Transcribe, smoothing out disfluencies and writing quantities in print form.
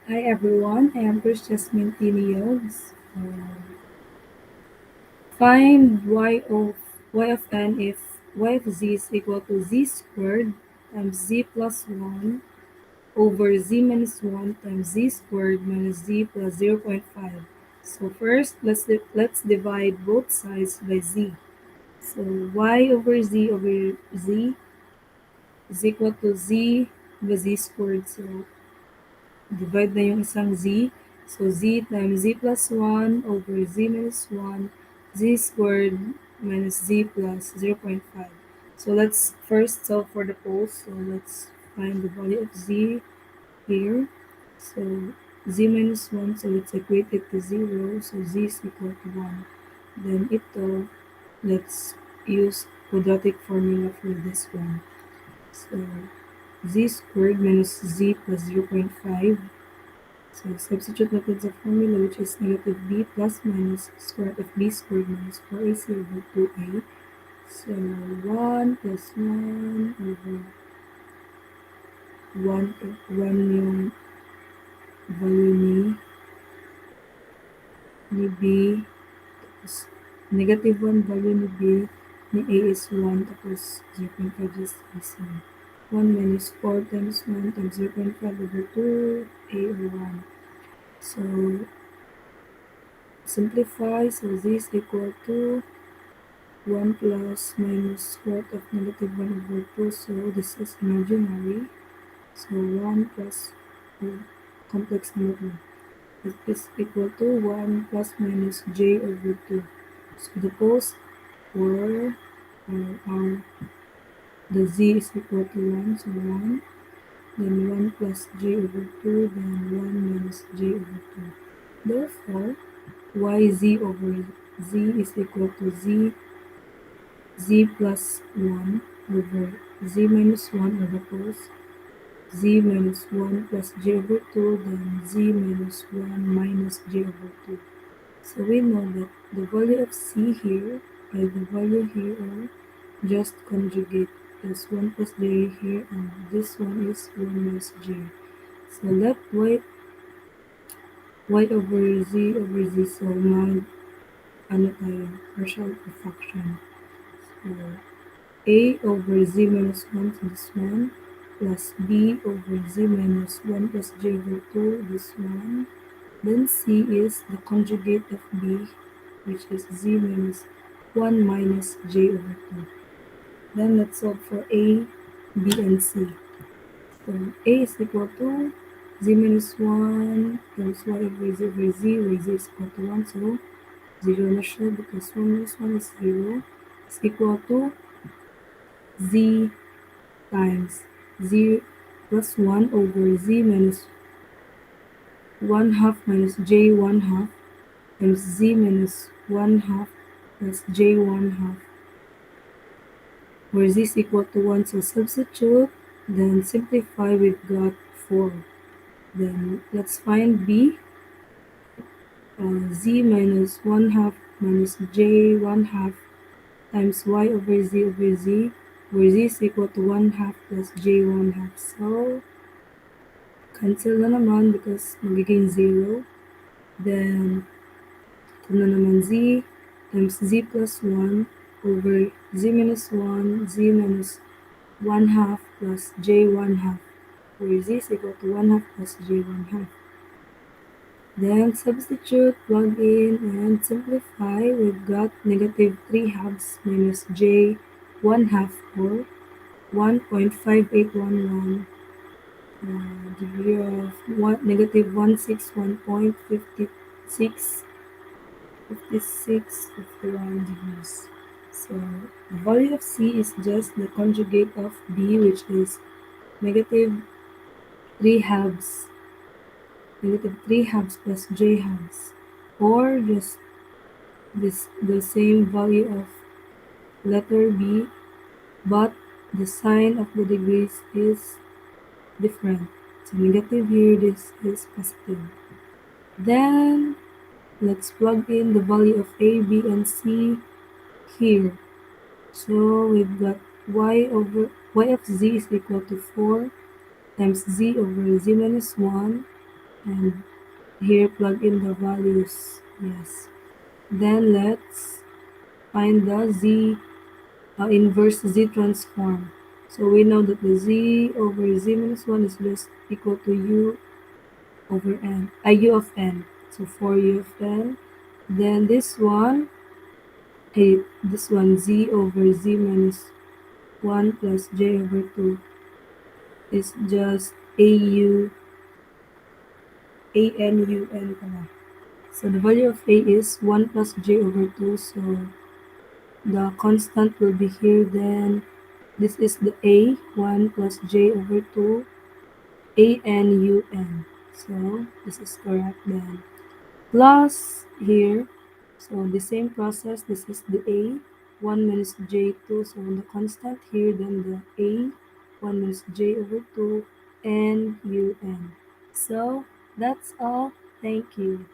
Hi everyone, I am Chris Jasmine Yogs. Find y of n if y of z is equal to z squared times z plus 1 over z minus 1 times z squared minus z plus 0.5. So first, let's divide both sides by z. So y over z is equal to z by z squared. So divide na yung isang z. So, z times z plus 1 over z minus 1, z squared minus z plus 0.5. So, let's first solve for the poles. So, let's find the value of z here. So, z minus 1, so let's equate it to 0. So, z is equal to 1. Then, ito, let's use quadratic formula for this one. So, z squared minus z plus 0.5. So substitute natin sa formula, which is negative b plus minus square root of b squared minus 4ac over 2a. So 1 plus 1 over 1 yung value ni b. Tapos negative 1 value ni b, ni a is 1, tapos 0.5 is ac. 1 minus 4 times 1 times 0.5 over 2, a over 1. So simplify, so z is equal to 1 plus minus square root of negative 1 over 2, so this is imaginary. So 1 plus complex number. It is equal to 1 plus minus j over 2. So the poles were are the z is equal to 1, so 1. Then 1 plus j over 2, then 1 minus j over 2. Therefore, yz over z is equal to z plus 1 over z minus 1 over poles z minus 1 plus j over 2, then z minus 1 minus j over 2. So we know that the value of c here and the value here are just conjugate. There's 1 plus j here and this one is 1 minus j. So left y over z. So ano tayo, partial fraction. So a over z minus 1 to this one, plus b over z minus 1 plus j over 2, this one. Then c is the conjugate of b, which is z minus 1 minus j over 2. Then let's solve for a, b, and c. So a is equal to z minus 1 times y over z, where z is equal to 1. So 0 na siya because 1 minus 1 is 0. Is equal to z times z plus 1 over z minus 1 half minus j 1 half times z minus 1 half plus j 1 half, where z is equal to 1. So substitute, then simplify, we've got 4. Then let's find b. Z minus 1 half minus j 1 half times y over z, where z is equal to 1 half plus j 1 half. So cancel na naman because magiging 0. Then, ito na naman z times z plus 1 over z minus 1, z minus 1 half plus j 1 half, where z is equal to 1 half plus j 1 half. Then, substitute, plug in, and simplify. We've got negative 3 halves minus j 1 half, or 1.5811, degree of negative 161.5651 degrees. So the value of c is just the conjugate of b, which is negative 3 halves, negative 3 halves plus j halves, or just the same value of letter b, but the sign of the degrees is different. So negative here, this is positive. Then let's plug in the value of a, b, and c here. So we've got y of z is equal to 4 times z over z minus 1 and here plug in the values. Yes. Then let's find the z inverse z transform. So we know that the z over z minus 1 is just equal to u over n, u of n. So for u of n, then this one z over z minus 1 plus j over 2 is just a n u n pala. So the value of a is 1 plus j over 2. So the constant will be here. Then this is the a, 1 plus j over 2, a n u n. So this is correct then. Plus here, so the same process, this is the a, 1 minus j2. So the constant here, then the a, 1 minus j over 2, n u n. So that's all. Thank you.